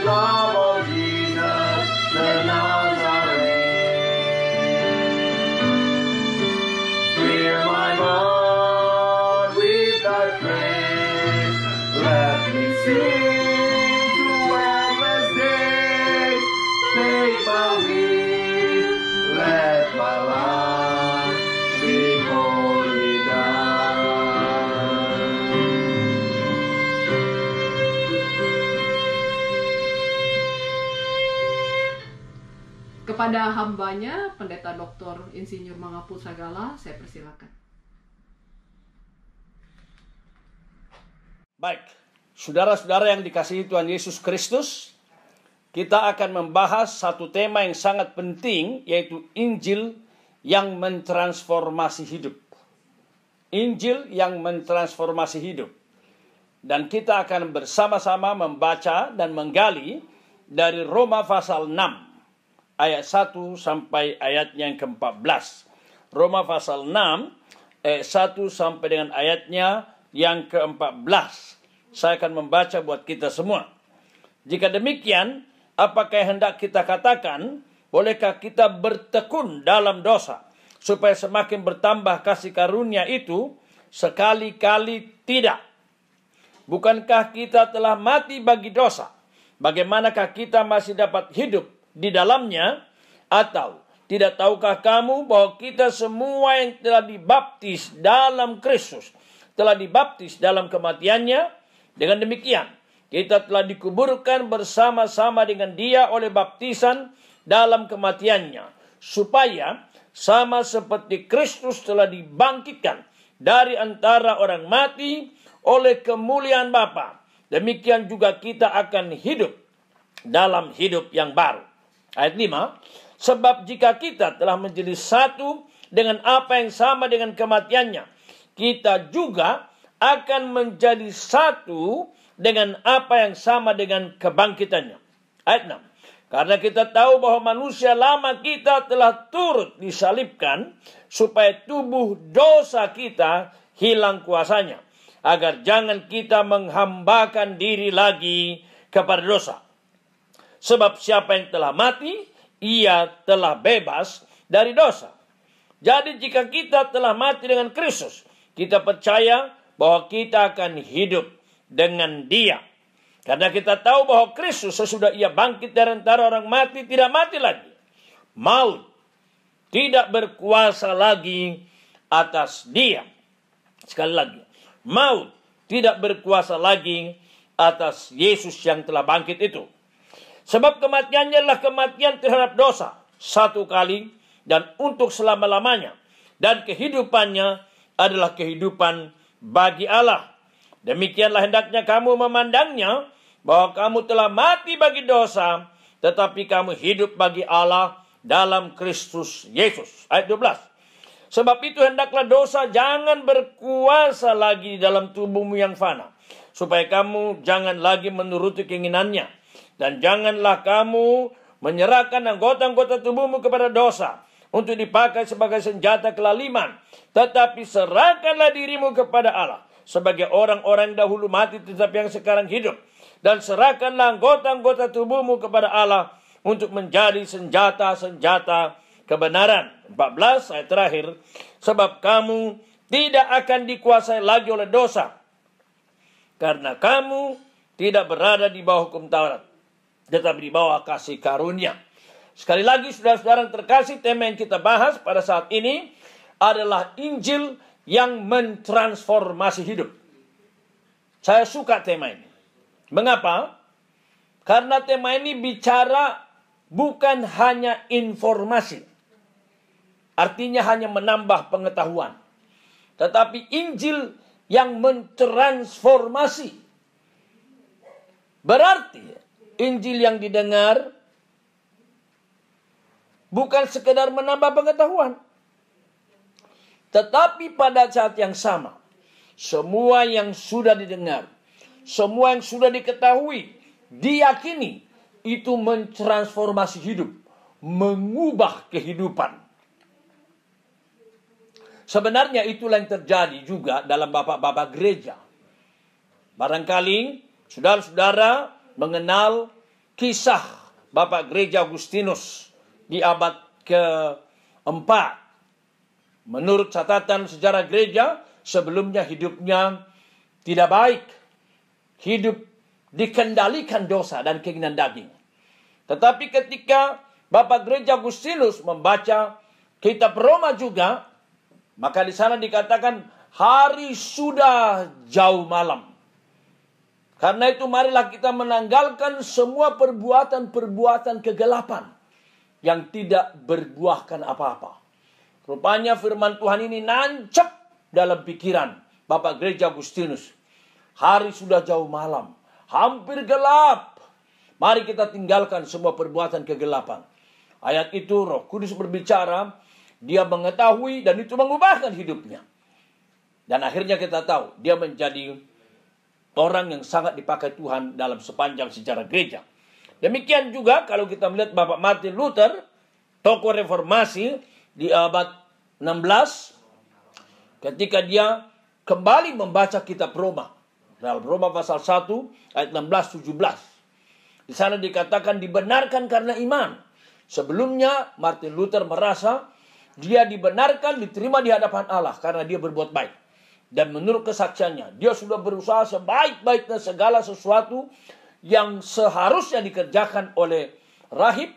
love of Jesus the Nazarene. Clear my mouth with thy praise. Let me sing to endless day. Take my will, let my life be wholly done. Kepada hambanya, Pendeta Dr. Insinyur Mangapul Sagala, saya persilakan. Baik, saudara-saudara yang dikasihi Tuhan Yesus Kristus, kita akan membahas satu tema yang sangat penting, yaitu Injil yang mentransformasi hidup. Injil yang mentransformasi hidup. Dan kita akan bersama-sama membaca dan menggali dari Roma pasal 6, ayat 1 sampai ayatnya yang ke-14. Roma pasal 6, ayat 1 sampai dengan ayatnya yang ke-14. Saya akan membaca buat kita semua. Jika demikian, apakah yang hendak kita katakan? Bolehkah kita bertekun dalam dosa, supaya semakin bertambah kasih karunia itu? Sekali-kali tidak. Bukankah kita telah mati bagi dosa? Bagaimanakah kita masih dapat hidup di dalamnya? Atau tidak tahukah kamu bahwa kita semua yang telah dibaptis dalam Kristus telah dibaptis dalam kematiannya? Dengan demikian, kita telah dikuburkan bersama-sama dengan Dia oleh baptisan dalam kematiannya, supaya sama seperti Kristus telah dibangkitkan dari antara orang mati oleh kemuliaan Bapa, demikian juga kita akan hidup dalam hidup yang baru. Ayat 5, sebab jika kita telah menjadi satu dengan apa yang sama dengan kematiannya, kita juga akan menjadi satu dengan apa yang sama dengan kebangkitannya. Ayat 6. Karena kita tahu bahwa manusia lama kita telah turut disalibkan, supaya tubuh dosa kita hilang kuasanya, agar jangan kita menghambakan diri lagi kepada dosa. Sebab siapa yang telah mati, ia telah bebas dari dosa. Jadi jika kita telah mati dengan Kristus, kita percaya bahwa kita akan hidup dengan Dia. Karena kita tahu bahwa Kristus sesudah Ia bangkit dari antara orang mati, tidak mati lagi. Maut tidak berkuasa lagi atas Dia. Sekali lagi, maut tidak berkuasa lagi atas Yesus yang telah bangkit itu. Sebab kematiannya adalah kematian terhadap dosa, satu kali dan untuk selama-lamanya. Dan kehidupannya adalah kehidupan bagi Allah. Demikianlah hendaknya kamu memandangnya, bahwa kamu telah mati bagi dosa, tetapi kamu hidup bagi Allah dalam Kristus Yesus. Ayat 12. Sebab itu hendaklah dosa jangan berkuasa lagi dalam tubuhmu yang fana, supaya kamu jangan lagi menuruti keinginannya. Dan janganlah kamu menyerahkan anggota-anggota tubuhmu kepada dosa, untuk dipakai sebagai senjata kelaliman. Tetapi serahkanlah dirimu kepada Allah, sebagai orang-orang dahulu mati tetapi yang sekarang hidup. Dan serahkanlah anggota-anggota tubuhmu kepada Allah, untuk menjadi senjata-senjata kebenaran. 14 ayat terakhir. Sebab kamu tidak akan dikuasai lagi oleh dosa, karena kamu tidak berada di bawah hukum Taurat, tetapi di bawah kasih karunia. Sekali lagi saudara-saudara yang terkasih, tema yang kita bahas pada saat ini adalah Injil yang mentransformasi hidup. Saya suka tema ini. Mengapa? Karena tema ini bicara bukan hanya informasi, artinya hanya menambah pengetahuan, tetapi Injil yang mentransformasi. Berarti Injil yang didengar bukan sekedar menambah pengetahuan, tetapi pada saat yang sama, semua yang sudah didengar, semua yang sudah diketahui, diyakini, itu mentransformasi hidup, mengubah kehidupan. Sebenarnya itulah yang terjadi juga dalam bapak-bapak gereja. Barangkali saudara-saudara mengenal kisah Bapak Gereja Agustinus di abad ke-4. Menurut catatan sejarah gereja, sebelumnya hidupnya tidak baik. Hidup dikendalikan dosa dan keinginan daging. Tetapi ketika Bapak Gereja Agustinus membaca kitab Roma juga, maka di sana dikatakan hari sudah jauh malam. Karena itu marilah kita menanggalkan semua perbuatan-perbuatan kegelapan yang tidak berbuahkan apa-apa. Rupanya firman Tuhan ini nancep dalam pikiran Bapak Gereja Agustinus. Hari sudah jauh malam, hampir gelap. Mari kita tinggalkan semua perbuatan kegelapan. Ayat itu Roh Kudus berbicara, dia mengetahui dan itu mengubahkan hidupnya. Dan akhirnya kita tahu, dia menjadi orang yang sangat dipakai Tuhan dalam sepanjang sejarah gereja. Demikian juga kalau kita melihat Bapak Martin Luther, tokoh reformasi di abad 16, ketika dia kembali membaca kitab Roma. Dalam Roma pasal 1 ayat 16-17. Di sana dikatakan dibenarkan karena iman. Sebelumnya Martin Luther merasa dia dibenarkan, diterima di hadapan Allah karena dia berbuat baik. Dan menurut kesaksiannya, dia sudah berusaha sebaik-baiknya segala sesuatu yang seharusnya dikerjakan oleh rahib,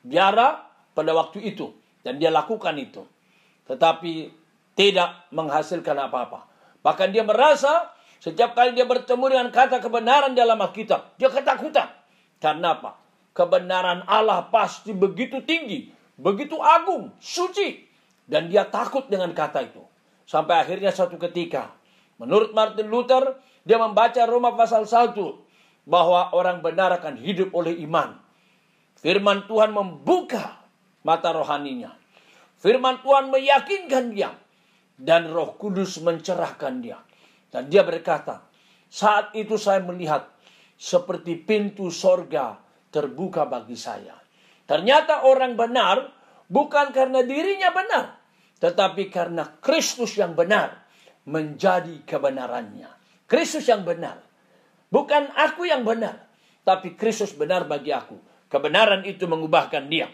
biara pada waktu itu. Dan dia lakukan itu. Tetapi tidak menghasilkan apa-apa. Bahkan dia merasa setiap kali dia bertemu dengan kata kebenaran dalam Alkitab, dia ketakutan. Karena apa? Kebenaran Allah pasti begitu tinggi, begitu agung, suci. Dan dia takut dengan kata itu. Sampai akhirnya suatu ketika, menurut Martin Luther, dia membaca Roma pasal 1, bahwa orang benar akan hidup oleh iman. Firman Tuhan membuka mata rohaninya. Firman Tuhan meyakinkan dia. Dan Roh Kudus mencerahkan dia. Dan dia berkata, saat itu saya melihat seperti pintu sorga terbuka bagi saya. Ternyata orang benar bukan karena dirinya benar, tetapi karena Kristus yang benar menjadi kebenarannya. Kristus yang benar. Bukan aku yang benar, tapi Kristus benar bagi aku. Kebenaran itu mengubahkan dia.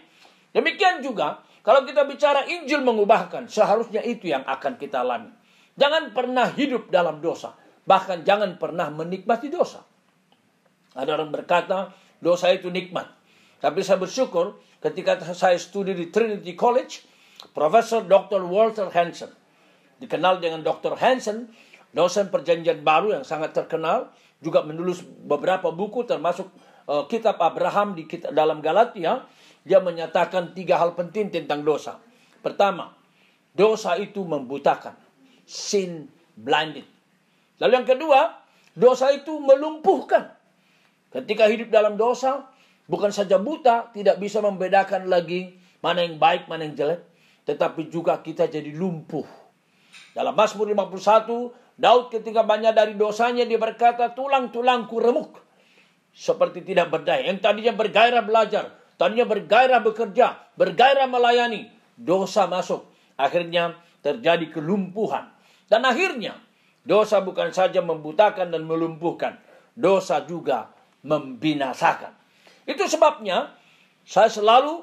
Demikian juga, kalau kita bicara Injil mengubahkan, seharusnya itu yang akan kita alami. Jangan pernah hidup dalam dosa. Bahkan jangan pernah menikmati dosa. Ada orang berkata, dosa itu nikmat. Tapi saya bersyukur, ketika saya studi di Trinity College, Profesor Dr. Walter Hansen, dikenal dengan Dr. Hansen, dosen perjanjian baru yang sangat terkenal, juga menulis beberapa buku termasuk kitab Abraham dalam Galatia. Dia menyatakan 3 hal penting tentang dosa. Pertama, dosa itu membutakan. Sin blinded. Lalu yang kedua, dosa itu melumpuhkan. Ketika hidup dalam dosa, bukan saja buta, tidak bisa membedakan lagi mana yang baik, mana yang jelek, tetapi juga kita jadi lumpuh. Dalam Mazmur 51, Daud ketika banyak dari dosanya, dia berkata, tulang-tulangku remuk, seperti tidak berdaya. Yang tadinya bergairah belajar, tadinya bergairah bekerja, bergairah melayani, dosa masuk. Akhirnya terjadi kelumpuhan. Dan akhirnya, dosa bukan saja membutakan dan melumpuhkan, dosa juga membinasakan. Itu sebabnya saya selalu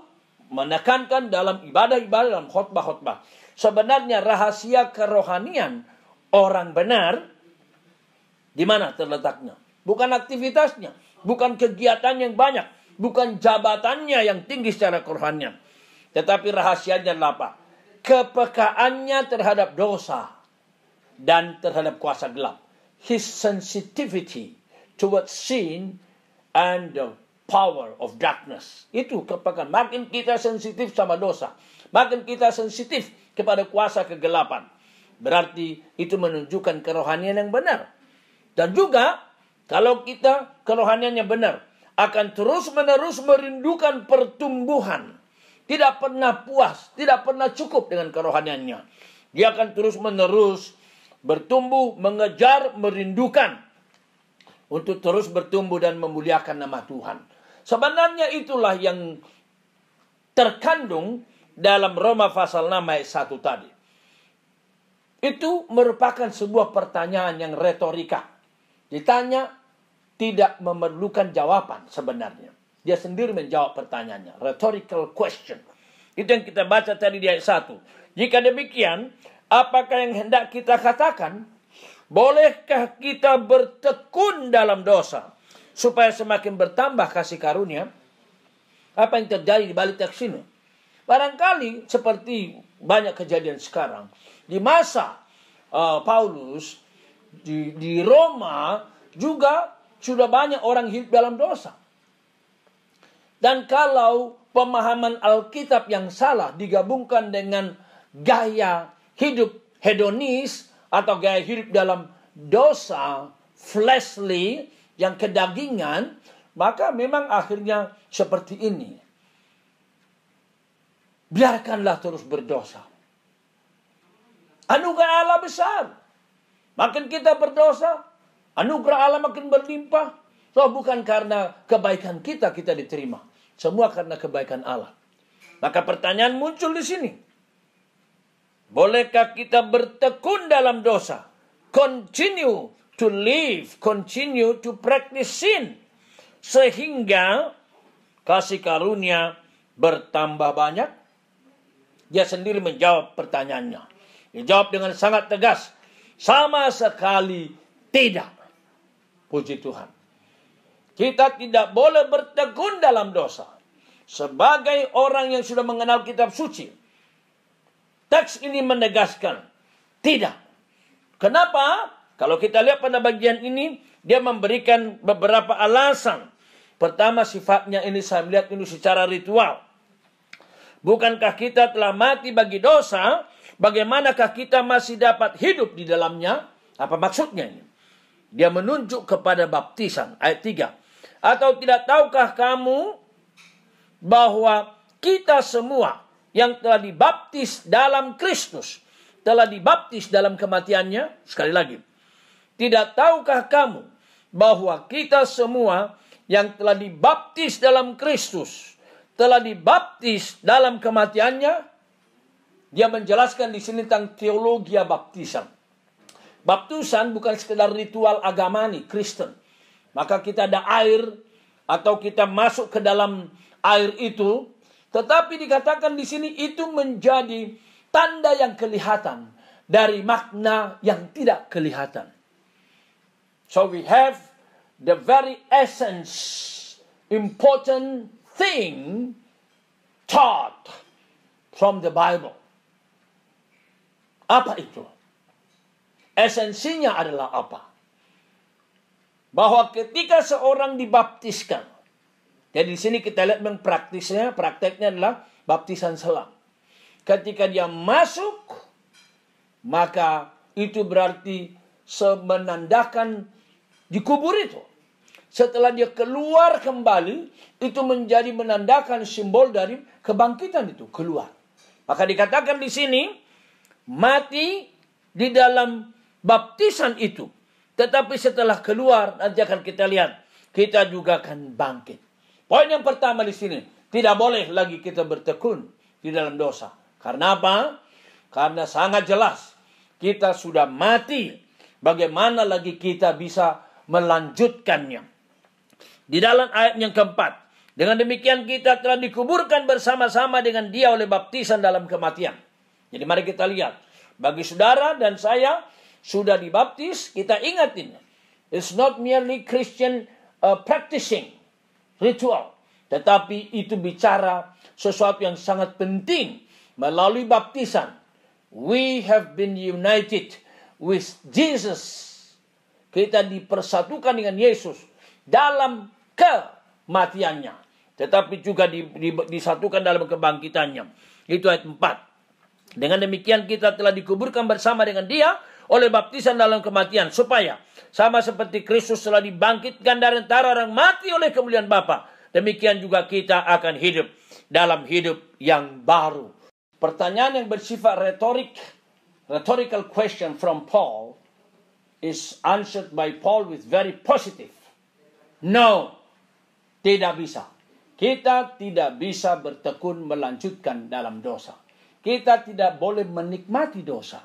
menekankan dalam ibadah-ibadah, dalam khotbah-khotbah, sebenarnya rahasia kerohanian orang benar di mana terletaknya? Bukan aktivitasnya, bukan kegiatan yang banyak, bukan jabatannya yang tinggi secara kerohanian, tetapi rahasianya adalah apa? Kepekaannya terhadap dosa dan terhadap kuasa gelap. His sensitivity towards sin and the power of darkness. Itu kepekaan. Makin kita sensitif sama dosa, makin kita sensitif kepada kuasa kegelapan, berarti itu menunjukkan kerohanian yang benar. Dan juga kalau kita kerohaniannya benar, akan terus-menerus merindukan pertumbuhan. Tidak pernah puas, tidak pernah cukup dengan kerohaniannya. Dia akan terus-menerus bertumbuh, mengejar, merindukan untuk terus bertumbuh dan memuliakan nama Tuhan. Sebenarnya itulah yang terkandung dalam Roma pasal 6 ayat 1 tadi. Itu merupakan sebuah pertanyaan yang retorika. Ditanya, tidak memerlukan jawaban sebenarnya. Dia sendiri menjawab pertanyaannya. Rhetorical question. Itu yang kita baca tadi di ayat 1. Jika demikian, apakah yang hendak kita katakan? Bolehkah kita bertekun dalam dosa supaya semakin bertambah kasih karunia? Apa yang terjadi di balik teks ini? Barangkali seperti banyak kejadian sekarang. Di masa Paulus, di Roma juga sudah banyak orang hidup dalam dosa. Dan kalau pemahaman Alkitab yang salah digabungkan dengan gaya hidup hedonis atau gaya hidup dalam dosa, fleshly, yang kedagingan, maka memang akhirnya seperti ini. Biarkanlah terus berdosa. Anugerah Allah besar. Makin kita berdosa, anugerah Allah makin berlimpah. So, bukan karena kebaikan kita diterima. Semua karena kebaikan Allah. Maka pertanyaan muncul di sini. Bolehkah kita bertekun dalam dosa? Continue to live, continue to practice sin. Sehingga kasih karunia bertambah banyak? Dia sendiri menjawab pertanyaannya. Dia jawab dengan sangat tegas. Sama sekali tidak. Puji Tuhan. Kita tidak boleh bertekun dalam dosa. Sebagai orang yang sudah mengenal kitab suci. Teks ini menegaskan. Tidak. Kenapa? Kalau kita lihat pada bagian ini. Dia memberikan beberapa alasan. Pertama, sifatnya ini saya melihat ini secara ritual. Bukankah kita telah mati bagi dosa? Bagaimanakah kita masih dapat hidup di dalamnya? Apa maksudnya ini? Dia menunjuk kepada baptisan. Ayat 3. Atau tidak tahukah kamu bahwa kita semua yang telah dibaptis dalam Kristus, telah dibaptis dalam kematiannya? Sekali lagi. Tidak tahukah kamu bahwa kita semua yang telah dibaptis dalam Kristus, telah dibaptis dalam kematiannya? Dia menjelaskan di sini tentang teologi baptisan. Baptisan bukan sekedar ritual agamani Kristen. Maka kita ada air atau kita masuk ke dalam air itu, tetapi dikatakan di sini itu menjadi tanda yang kelihatan dari makna yang tidak kelihatan. So we have the very essence, important thing taught from the Bible. Apa itu? Esensinya adalah apa? Bahwa ketika seorang dibaptiskan, jadi di sini kita lihat memang prakteknya adalah baptisan selam. Ketika dia masuk, maka itu berarti menandakan dikubur itu. Setelah dia keluar kembali, itu menjadi menandakan simbol dari kebangkitan itu keluar. Maka dikatakan di sini, mati di dalam baptisan itu. Tetapi setelah keluar, nanti akan kita lihat, kita juga akan bangkit. Poin yang pertama di sini, tidak boleh lagi kita bertekun di dalam dosa. Karena apa? Karena sangat jelas, kita sudah mati. Bagaimana lagi kita bisa melanjutkannya? Di dalam ayat yang keempat, dengan demikian kita telah dikuburkan bersama-sama dengan dia oleh baptisan dalam kematian. Jadi mari kita lihat, bagi saudara dan saya, sudah dibaptis, kita ingatin. It's not merely Christian practicing ritual. Tetapi itu bicara sesuatu yang sangat penting. Melalui baptisan, we have been united with Jesus. Kita dipersatukan dengan Yesus dalam kematiannya. Tetapi juga disatukan dalam kebangkitannya. Itu ayat 4. Dengan demikian kita telah dikuburkan bersama dengan dia oleh baptisan dalam kematian, supaya sama seperti Kristus telah dibangkitkan dari antara orang mati oleh kemuliaan Bapa, demikian juga kita akan hidup dalam hidup yang baru. Pertanyaan yang bersifat rhetorical question from Paul is answered by Paul with very positive. No, tidak bisa. Kita tidak bisa bertekun melanjutkan dalam dosa. Kita tidak boleh menikmati dosa.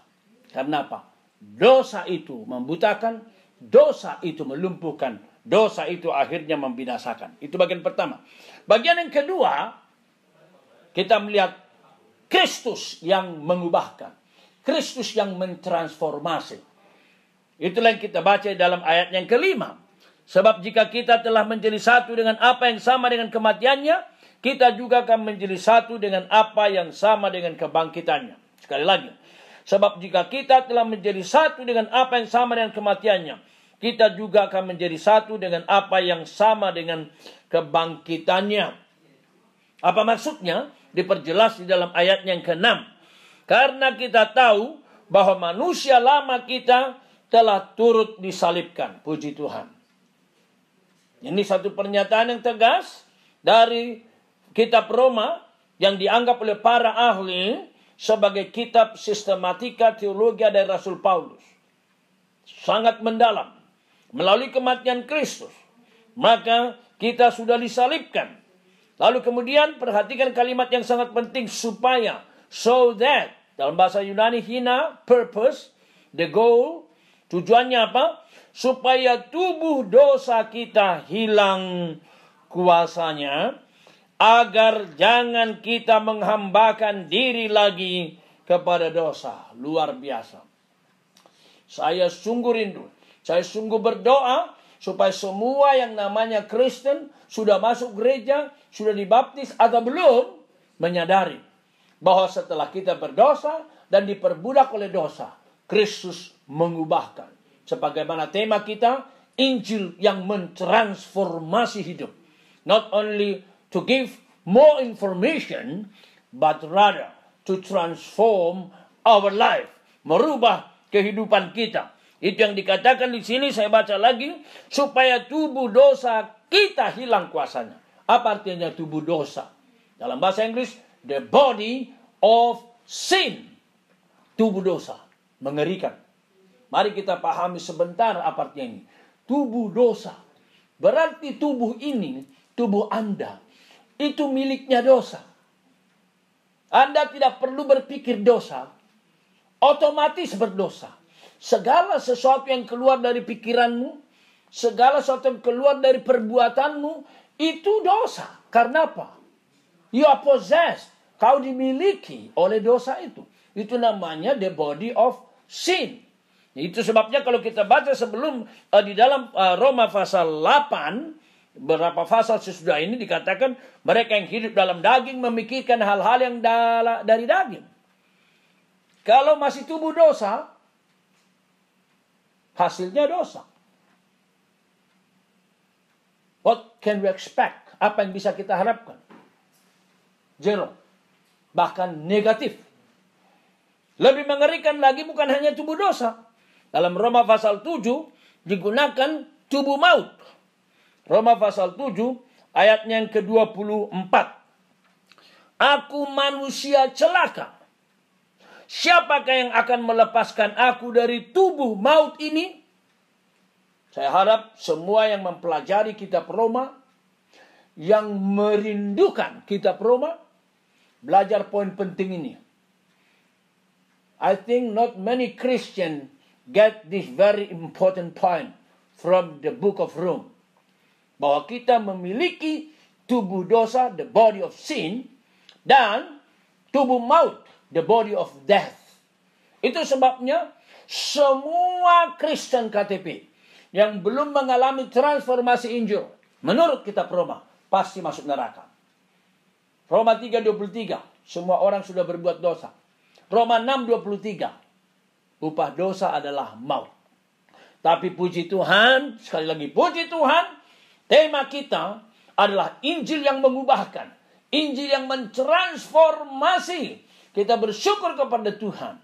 Karena apa? Dosa itu membutakan, dosa itu melumpuhkan, dosa itu akhirnya membinasakan. Itu bagian pertama. Bagian yang kedua, kita melihat Kristus yang mengubahkan. Kristus yang mentransformasi. Itulah yang kita baca dalam ayat yang kelima. Sebab jika kita telah menjadi satu dengan apa yang sama dengan kematiannya, kita juga akan menjadi satu dengan apa yang sama dengan kebangkitannya. Sekali lagi. Sebab jika kita telah menjadi satu dengan apa yang sama dengan kematiannya, kita juga akan menjadi satu dengan apa yang sama dengan kebangkitannya. Apa maksudnya? Diperjelas di dalam ayat yang ke-6. Karena kita tahu bahwa manusia lama kita telah turut disalibkan. Puji Tuhan. Ini satu pernyataan yang tegas dari kitab Roma yang dianggap oleh para ahli sebagai kitab sistematika teologi dari Rasul Paulus. Sangat mendalam. Melalui kematian Kristus, maka kita sudah disalibkan. Lalu kemudian perhatikan kalimat yang sangat penting, supaya, so that, dalam bahasa Yunani hina, purpose, the goal, tujuannya apa? Supaya tubuh dosa kita hilang kuasanya, agar jangan kita menghambakan diri lagi kepada dosa. Luar biasa. Saya sungguh rindu, saya sungguh berdoa supaya semua yang namanya Kristen, sudah masuk gereja, sudah dibaptis atau belum, menyadari bahwa setelah kita berdosa dan diperbudak oleh dosa, Kristus mengubahkan. Sebagaimana tema kita, Injil yang mentransformasi hidup. Not only to give more information, but rather to transform our life. Merubah kehidupan kita. Itu yang dikatakan di sini, saya baca lagi, supaya tubuh dosa kita hilang kuasanya. Apa artinya tubuh dosa? Dalam bahasa Inggris, the body of sin. Tubuh dosa. Mengerikan. Mari kita pahami sebentar apa artinya ini. Tubuh dosa. Berarti tubuh ini, tubuh Anda, itu miliknya dosa. Anda tidak perlu berpikir dosa, otomatis berdosa. Segala sesuatu yang keluar dari pikiranmu, segala sesuatu yang keluar dari perbuatanmu, itu dosa. Karena apa? You are possessed. Kau dimiliki oleh dosa itu. Itu namanya the body of sin. Itu sebabnya kalau kita baca sebelum di dalam Roma pasal 8, beberapa pasal sesudah ini dikatakan mereka yang hidup dalam daging memikirkan hal-hal yang dari daging. Kalau masih tubuh dosa, hasilnya dosa. What can we expect? Apa yang bisa kita harapkan? Zero. Bahkan negatif. Lebih mengerikan lagi bukan hanya tubuh dosa. Dalam Roma pasal 7 digunakan tubuh maut. Roma pasal 7 ayatnya yang ke-24. Aku manusia celaka. Siapakah yang akan melepaskan aku dari tubuh maut ini? Saya harap semua yang mempelajari kitab Roma, yang merindukan kitab Roma, belajar poin penting ini. I think not many Christians get this very important point from the book of Rome. Bahwa kita memiliki tubuh dosa, the body of sin, dan tubuh maut, the body of death. Itu sebabnya semua Kristen KTP yang belum mengalami transformasi Injil, menurut kitab Roma, pasti masuk neraka. Roma 3:23, semua orang sudah berbuat dosa. Roma 6:23, upah dosa adalah maut. Tapi puji Tuhan, sekali lagi puji Tuhan, tema kita adalah Injil yang mengubahkan. Injil yang mentransformasi. Kita bersyukur kepada Tuhan.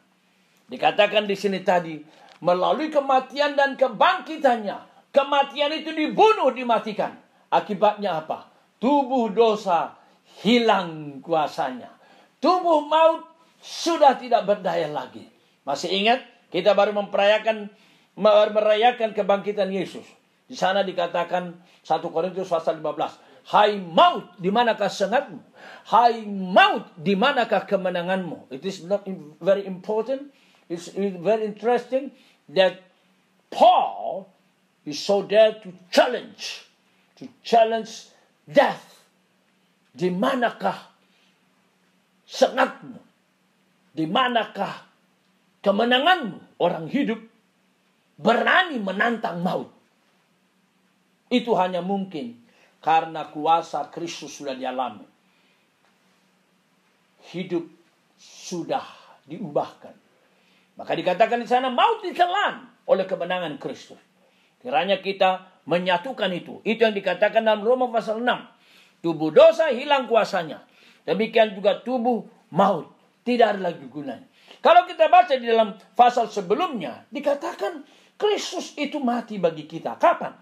Dikatakan di sini tadi, melalui kematian dan kebangkitannya. Kematian itu dibunuh, dimatikan. Akibatnya apa? Tubuh dosa hilang kuasanya. Tubuh maut sudah tidak berdaya lagi. Masih ingat? Kita baru merayakan kebangkitan Yesus. Di sana dikatakan 1 Korintus pasal 15. Hai maut, di manakah sengatmu? Hai maut, di manakah kemenanganmu? It is not very important. It's very interesting that Paul He so dare to challenge death. Di manakah sengatmu? Di manakah kemenanganmu? Orang hidup berani menantang maut. Itu hanya mungkin karena kuasa Kristus sudah dialami. Hidup sudah diubahkan. Maka dikatakan di sana maut ditelan oleh kemenangan Kristus. Kiranya kita menyatukan itu. Itu yang dikatakan dalam Roma pasal 6. Tubuh dosa hilang kuasanya. Demikian juga tubuh maut. Tidak ada lagi gunanya. Kalau kita baca di dalam pasal sebelumnya. Dikatakan Kristus itu mati bagi kita. Kapan?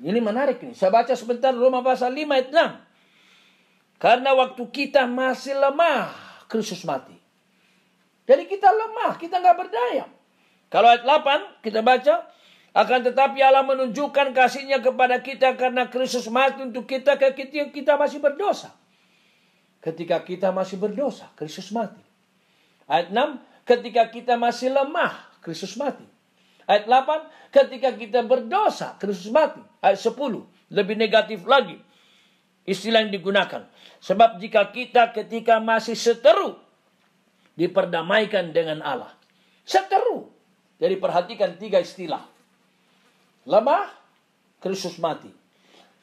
Ini menarik nih. Saya baca sebentar Roma pasal 5 ayat 6. Karena waktu kita masih lemah. Kristus mati. Jadi kita lemah. Kita nggak berdaya. Kalau ayat 8 kita baca. Akan tetapi Allah menunjukkan kasih-Nya kepada kita karena Kristus mati untuk kita ketika kita masih berdosa. Ketika kita masih berdosa, Kristus mati. Ayat 6, ketika kita masih lemah, Kristus mati. Ayat 8, ketika kita berdosa, Kristus mati. Ayat 10, lebih negatif lagi. Istilah yang digunakan. Sebab jika kita ketika masih seteru, diperdamaikan dengan Allah. Seteru. Jadi perhatikan 3 istilah. Lemah, Kristus mati.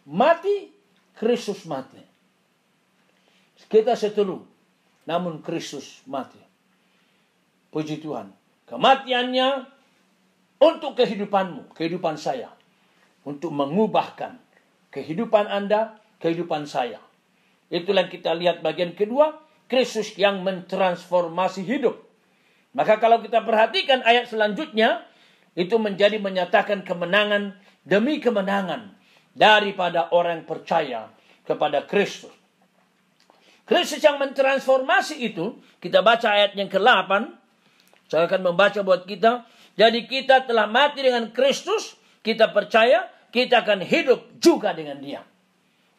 Mati, Kristus mati. Kita seteru, namun Kristus mati. Puji Tuhan. Kematiannya untuk kehidupanmu, kehidupan saya. Untuk mengubahkan kehidupan Anda, kehidupan saya. Itulah yang kita lihat bagian kedua. Kristus yang mentransformasi hidup. Maka kalau kita perhatikan ayat selanjutnya. Itu menjadi menyatakan kemenangan demi kemenangan daripada orang percaya kepada Kristus. Kristus yang mentransformasi itu, kita baca ayat yang ke-8. Saya akan membaca buat kita. Jadi kita telah mati dengan Kristus, kita percaya, kita akan hidup juga dengan Dia.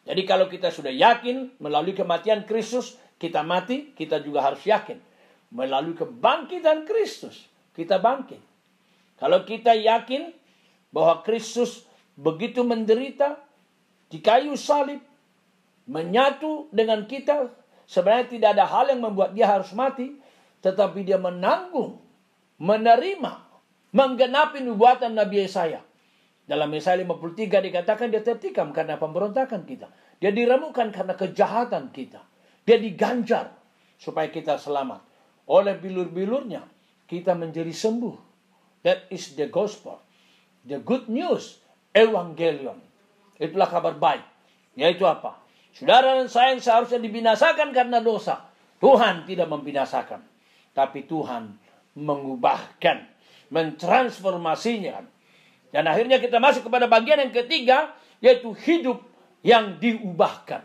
Jadi kalau kita sudah yakin melalui kematian Kristus, kita mati, kita juga harus yakin. Melalui kebangkitan Kristus, kita bangkit. Kalau kita yakin bahwa Kristus begitu menderita di kayu salib, menyatu dengan kita, sebenarnya tidak ada hal yang membuat Dia harus mati, tetapi Dia menanggung, menerima, menggenapi nubuatan Nabi Yesaya. Dalam Yesaya 53 dikatakan Dia tertikam karena pemberontakan kita. Dia diremukkan karena kejahatan kita. Dia diganjar supaya kita selamat. Oleh bilur-bilurnya kita menjadi sembuh. That is the gospel. The good news. Evangelion. Itulah kabar baik. Yaitu apa? Saudara dan saya yang seharusnya dibinasakan karena dosa. Tuhan tidak membinasakan. Tapi Tuhan mengubahkan. Mentransformasinya. Dan akhirnya kita masuk kepada bagian yang ketiga. Yaitu hidup yang diubahkan.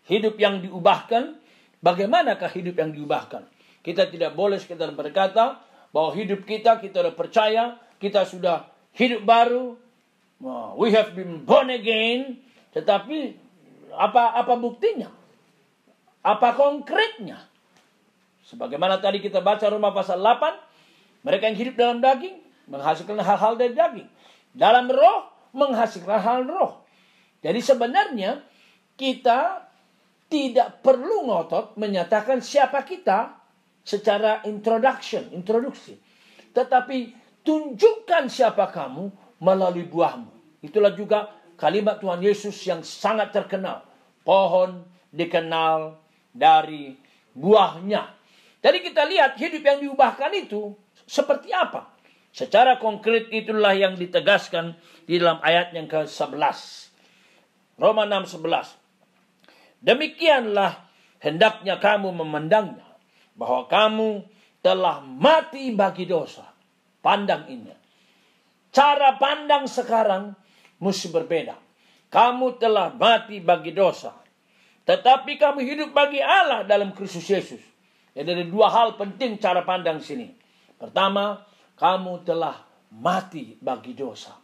Hidup yang diubahkan. Bagaimanakah hidup yang diubahkan? Kita tidak boleh sekedar berkata bahwa hidup kita sudah percaya, kita sudah hidup baru, we have been born again, tetapi apa buktinya? Apa konkretnya? Sebagaimana tadi kita baca Roma pasal 8, mereka yang hidup dalam daging menghasilkan hal-hal dari daging. Dalam roh menghasilkan hal roh. Jadi sebenarnya kita tidak perlu ngotot menyatakan siapa kita secara introduksi. Tetapi tunjukkan siapa kamu melalui buahmu. Itulah juga kalimat Tuhan Yesus yang sangat terkenal. Pohon dikenal dari buahnya. Jadi kita lihat hidup yang diubahkan itu seperti apa. Secara konkret itulah yang ditegaskan di dalam ayat yang ke-11. Roma 6:11. Demikianlah hendaknya kamu memandangnya. Bahwa kamu telah mati bagi dosa. Pandang ini. Cara pandang sekarang mesti berbeda. Kamu telah mati bagi dosa. Tetapi kamu hidup bagi Allah dalam Kristus Yesus. Jadi ada 2 hal penting cara pandang sini. Pertama, kamu telah mati bagi dosa.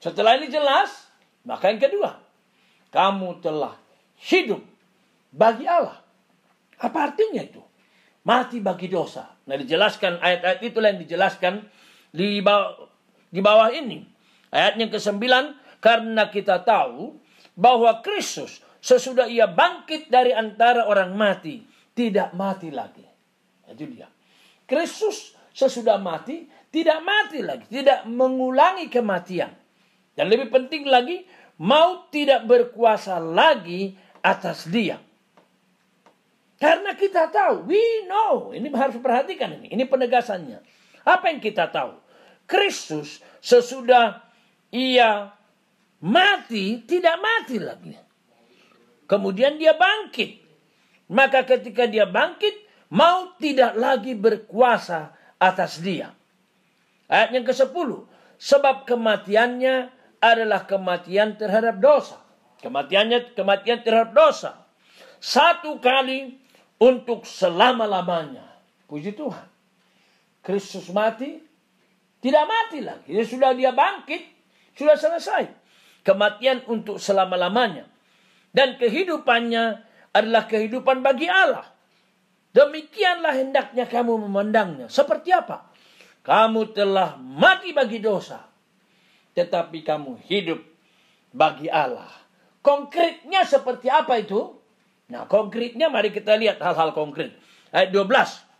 Setelah ini jelas, maka yang kedua, kamu telah hidup bagi Allah. Apa artinya itu? Mati bagi dosa. Nah, dijelaskan ayat-ayat itulah yang dijelaskan di bawah ini. Ayat yang ke-9, karena kita tahu bahwa Kristus sesudah ia bangkit dari antara orang mati, tidak mati lagi. Itu dia. Kristus sesudah mati, tidak mati lagi. Tidak mengulangi kematian. Dan lebih penting lagi, maut tidak berkuasa lagi atas dia. Karena kita tahu, we know. Ini harus perhatikan ini. Ini penegasannya. Apa yang kita tahu? Kristus sesudah ia mati, tidak mati lagi. Kemudian dia bangkit. Maka ketika dia bangkit, maut tidak lagi berkuasa atas dia. Ayat yang ke-10. Sebab kematiannya adalah kematian terhadap dosa. Kematian terhadap dosa. Satu kali untuk selama-lamanya. Puji Tuhan. Kristus mati, tidak mati lagi. Sudah dia bangkit, sudah selesai. Kematian untuk selama-lamanya. Dan kehidupannya adalah kehidupan bagi Allah. Demikianlah hendaknya kamu memandangnya. Seperti apa? Kamu telah mati bagi dosa, tetapi kamu hidup bagi Allah. Konkretnya seperti apa itu? Nah, konkretnya mari kita lihat hal-hal konkret. Ayat 12.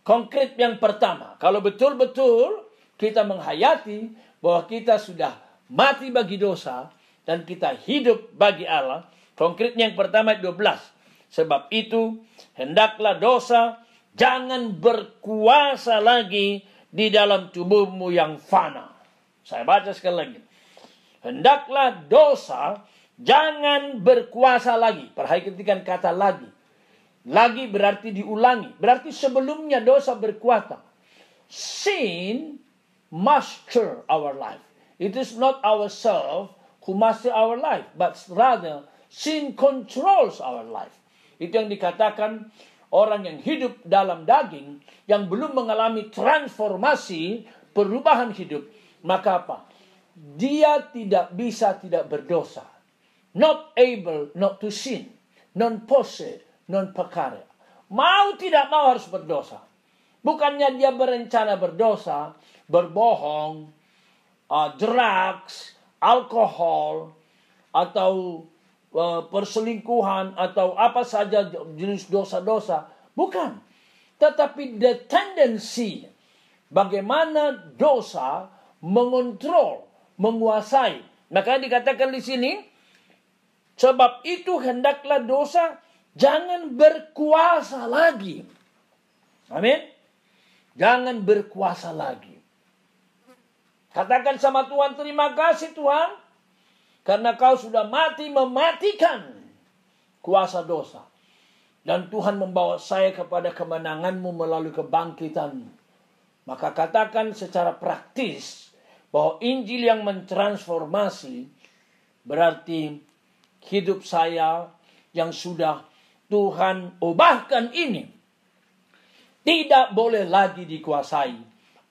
Konkret yang pertama, kalau betul-betul kita menghayati bahwa kita sudah mati bagi dosa dan kita hidup bagi Allah. Konkretnya yang pertama ayat 12. Sebab itu hendaklah dosa jangan berkuasa lagi di dalam tubuhmu yang fana. Saya baca sekali lagi. Hendaklah dosa jangan berkuasa lagi. Perhatikan kata lagi. Lagi berarti diulangi. Berarti sebelumnya dosa berkuasa. Sin master our life. It is not ourselves who master our life, but rather sin controls our life. Itu yang dikatakan orang yang hidup dalam daging, yang belum mengalami transformasi, perubahan hidup. Maka apa? Dia tidak bisa tidak berdosa. Not able not to sin. Non posse, non pecare. Mau tidak mau harus berdosa. Bukannya dia berencana berdosa, berbohong, drugs, alkohol, atau perselingkuhan, atau apa saja jenis dosa-dosa. Bukan. Tetapi the tendency, bagaimana dosa mengontrol, menguasai. Maka dikatakan di sini, sebab itu hendaklah dosa jangan berkuasa lagi. Amin. Jangan berkuasa lagi. Katakan sama Tuhan, terima kasih Tuhan, karena kau sudah mati mematikan kuasa dosa. Dan Tuhan membawa saya kepada kemenanganmu melalui kebangkitanmu. Maka katakan secara praktis bahwa Injil yang mentransformasi berarti hidup saya yang sudah Tuhan ubahkan ini tidak boleh lagi dikuasai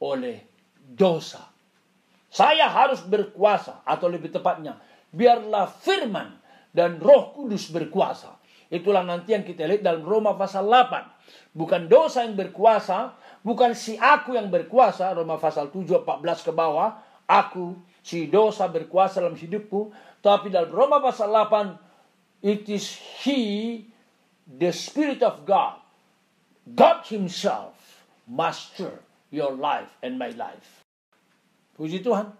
oleh dosa. Saya harus berkuasa, atau lebih tepatnya, biarlah firman dan Roh Kudus berkuasa. Itulah nanti yang kita lihat dalam Roma pasal 8. Bukan dosa yang berkuasa, bukan si aku yang berkuasa, Roma pasal 7, 14 ke bawah, aku, si dosa berkuasa dalam hidupku. Tapi dalam Roma pasal 8, it is He, the Spirit of God, God Himself, master your life and my life. Puji Tuhan.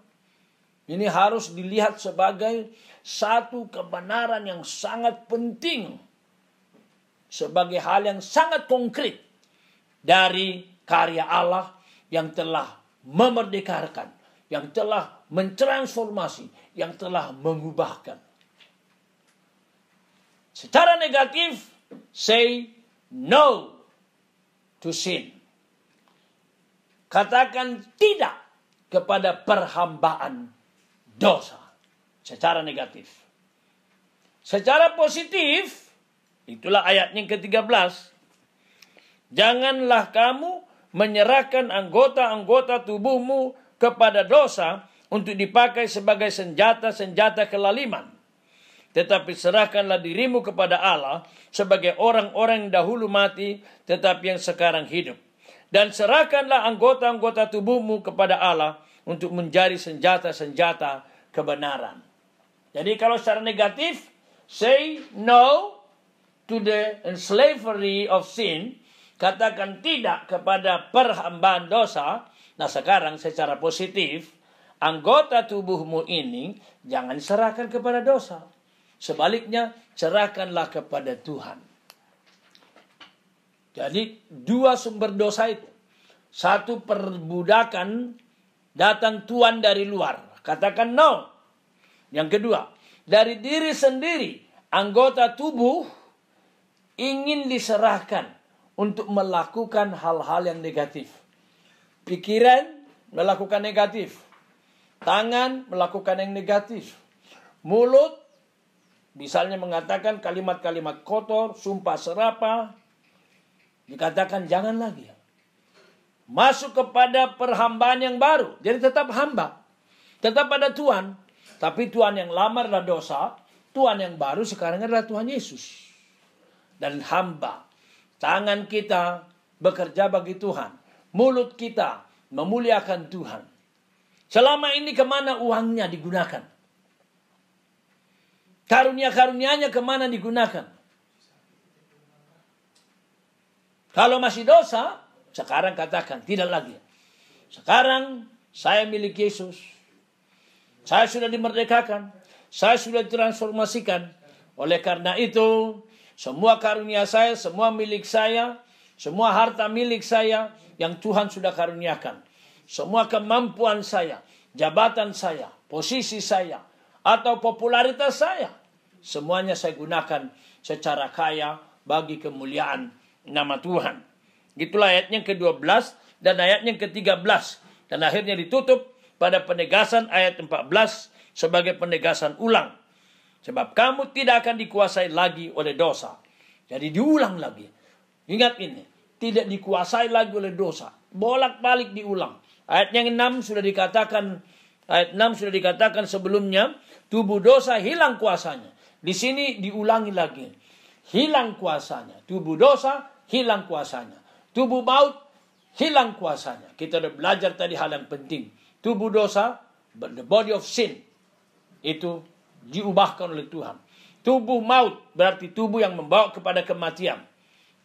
Ini harus dilihat sebagai satu kebenaran yang sangat penting. Sebagai hal yang sangat konkret dari karya Allah yang telah memerdekakan, yang telah mentransformasi, yang telah mengubahkan. Secara negatif, say no to sin. Katakan tidak kepada perhambaan dosa. Secara negatif. Secara positif, itulah ayat yang ke-13. Janganlah kamu menyerahkan anggota-anggota tubuhmu kepada dosa untuk dipakai sebagai senjata-senjata kelaliman. Tetapi serahkanlah dirimu kepada Allah sebagai orang-orang yang dahulu mati, tetapi yang sekarang hidup. Dan serahkanlah anggota-anggota tubuhmu kepada Allah untuk menjadi senjata-senjata kebenaran. Jadi kalau secara negatif, say no to the slavery of sin, katakan tidak kepada perhambaan dosa. Nah sekarang secara positif, anggota tubuhmu ini jangan serahkan kepada dosa. Sebaliknya, serahkanlah kepada Tuhan. Jadi dua sumber dosa itu. Satu, perbudakan datang tuan dari luar. Katakan no. Yang kedua, dari diri sendiri, anggota tubuh ingin diserahkan untuk melakukan hal-hal yang negatif. Pikiran melakukan negatif. Tangan melakukan yang negatif. Mulut misalnya mengatakan kalimat-kalimat kotor, sumpah serapah. Dikatakan jangan lagi. Masuk kepada perhambaan yang baru. Jadi tetap hamba. Tetap ada Tuhan. Tapi Tuhan yang lama adalah dosa. Tuhan yang baru sekarang adalah Tuhan Yesus. Dan hamba. Tangan kita bekerja bagi Tuhan. Mulut kita memuliakan Tuhan. Selama ini kemana uangnya digunakan? Karunia-karunianya kemana digunakan? Kalau masih dosa, sekarang katakan tidak lagi. Sekarang saya milik Yesus. Saya sudah dimerdekakan. Saya sudah ditransformasikan. Oleh karena itu, semua karunia saya, semua milik saya, semua harta milik saya yang Tuhan sudah karuniakan. Semua kemampuan saya, jabatan saya, posisi saya, atau popularitas saya, semuanya saya gunakan secara kaya bagi kemuliaan nama Tuhan. Itulah ayatnya ke-12 dan ayatnya ke-13. Dan akhirnya ditutup pada penegasan ayat 14 sebagai penegasan ulang. Sebab kamu tidak akan dikuasai lagi oleh dosa. Jadi diulang lagi. Ingat ini. Tidak dikuasai lagi oleh dosa. Bolak-balik diulang. Ayat yang 6 sudah dikatakan. Ayat 6 sudah dikatakan sebelumnya. Tubuh dosa hilang kuasanya. Di sini diulangi lagi. Hilang kuasanya. Tubuh dosa hilang kuasanya. Tubuh maut hilang kuasanya. Kita sudah belajar tadi hal yang penting. Tubuh dosa, the body of sin, itu diubahkan oleh Tuhan. Tubuh maut berarti tubuh yang membawa kepada kematian.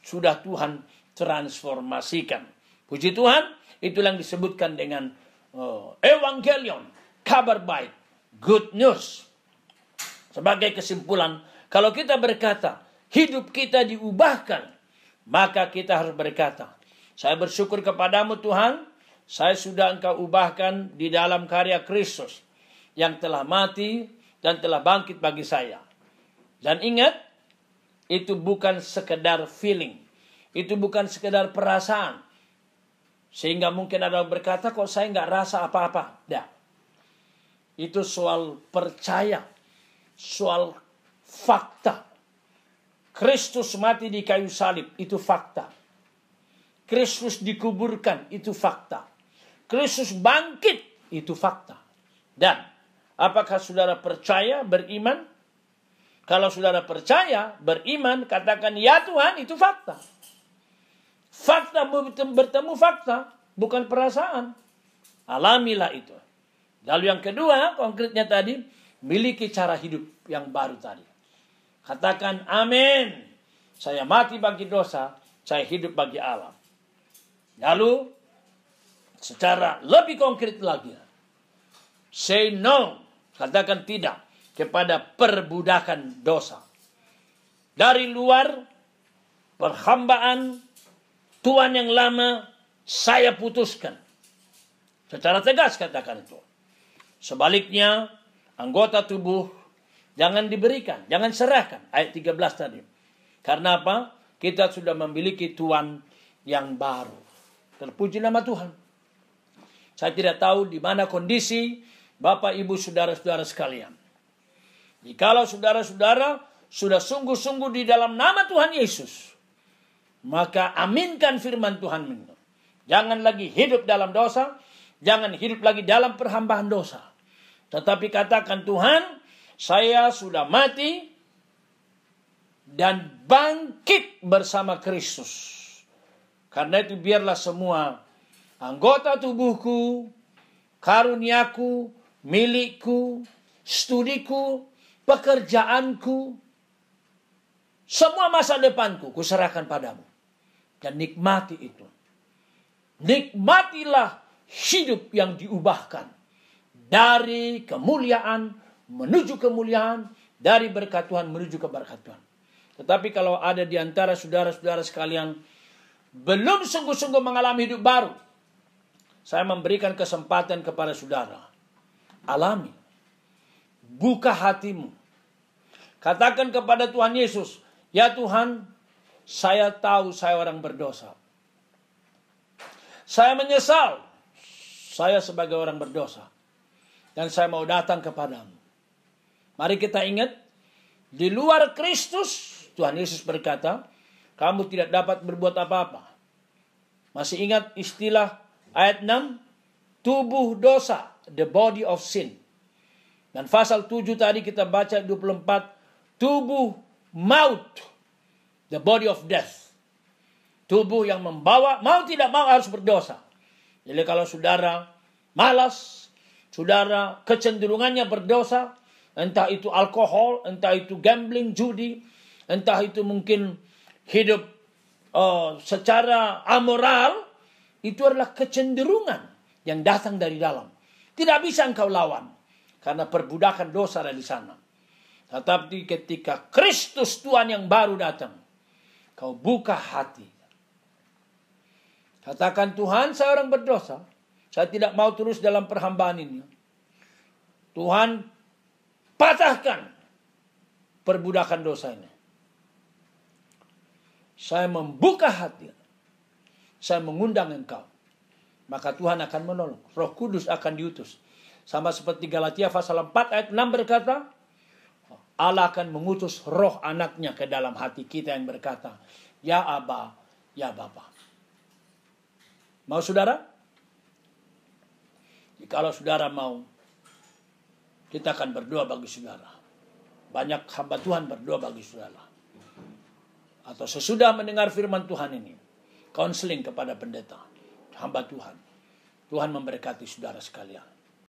Sudah Tuhan transformasikan. Puji Tuhan, itulah yang disebutkan dengan evangelion, kabar baik, good news. Sebagai kesimpulan, kalau kita berkata, hidup kita diubahkan, maka kita harus berkata, saya bersyukur kepadamu Tuhan, saya sudah Engkau ubahkan di dalam karya Kristus yang telah mati dan telah bangkit bagi saya. Dan ingat, itu bukan sekedar feeling, itu bukan sekedar perasaan. Sehingga mungkin ada yang berkata, kok saya nggak rasa apa-apa. Tidak. Itu soal percaya, soal fakta. Kristus mati di kayu salib, itu fakta. Kristus dikuburkan, itu fakta. Kristus bangkit, itu fakta. Dan apakah saudara percaya, beriman? Kalau saudara percaya, beriman, katakan ya Tuhan, itu fakta. Fakta bertemu fakta, bukan perasaan. Alamilah itu. Lalu yang kedua, konkretnya tadi, miliki cara hidup yang baru tadi. Katakan amin. Saya mati bagi dosa, saya hidup bagi Allah. Lalu, secara lebih konkret lagi, say no, katakan tidak kepada perbudakan dosa. Dari luar, perhambaan Tuhan yang lama, saya putuskan. Secara tegas katakan itu. Sebaliknya, anggota tubuh jangan diberikan, jangan serahkan. Ayat 13 tadi. Karena apa? Kita sudah memiliki Tuhan yang baru. Terpuji nama Tuhan. Saya tidak tahu di mana kondisi Bapak, Ibu, Saudara-saudara sekalian. Jikalau saudara-saudara sudah sungguh-sungguh di dalam nama Tuhan Yesus, maka aminkan firman Tuhan itu. Jangan lagi hidup dalam dosa, jangan hidup lagi dalam perhambaan dosa. Tetapi katakan, Tuhan, saya sudah mati dan bangkit bersama Kristus. Karena itu biarlah semua anggota tubuhku, karuniaku, milikku, studiku, pekerjaanku, semua masa depanku kuserahkan padamu. Dan nikmati itu. Nikmatilah hidup yang diubahkan. Dari kemuliaan menuju kemuliaan. Dari berkat Tuhan menuju ke berkat Tuhan. Tetapi kalau ada di antara saudara-saudara sekalian belum sungguh-sungguh mengalami hidup baru, saya memberikan kesempatan kepada saudara. Alami. Buka hatimu. Katakan kepada Tuhan Yesus, ya Tuhan, saya tahu saya orang berdosa. Saya menyesal. Saya sebagai orang berdosa. Dan saya mau datang kepadamu. Mari kita ingat, di luar Kristus, Tuhan Yesus berkata, kamu tidak dapat berbuat apa-apa. Masih ingat istilah ayat 6? Tubuh dosa, the body of sin. Dan pasal 7 tadi kita baca 24, tubuh maut, the body of death. Tubuh yang membawa, mau tidak mau harus berdosa. Jadi kalau saudara malas, saudara kecenderungannya berdosa, entah itu alkohol, entah itu gambling, judi, entah itu mungkin hidup secara amoral, itu adalah kecenderungan yang datang dari dalam. Tidak bisa engkau lawan, karena perbudakan dosa ada di sana. Tetapi ketika Kristus Tuhan yang baru datang, kau buka hati. Katakan, Tuhan, saya orang berdosa. Saya tidak mau terus dalam perhambaan ini. Tuhan, patahkan perbudakan dosa ini. Saya membuka hati. Saya mengundang engkau. Maka Tuhan akan menolong. Roh Kudus akan diutus. Sama seperti Galatia pasal 4 ayat 6 berkata, Allah akan mengutus roh anaknya ke dalam hati kita yang berkata, ya Aba, ya Bapa. Mau saudara? Kalau saudara mau, kita akan berdoa bagi saudara. Banyak hamba Tuhan berdoa bagi saudara. Atau sesudah mendengar firman Tuhan ini, konseling kepada pendeta, hamba Tuhan. Tuhan memberkati saudara sekalian.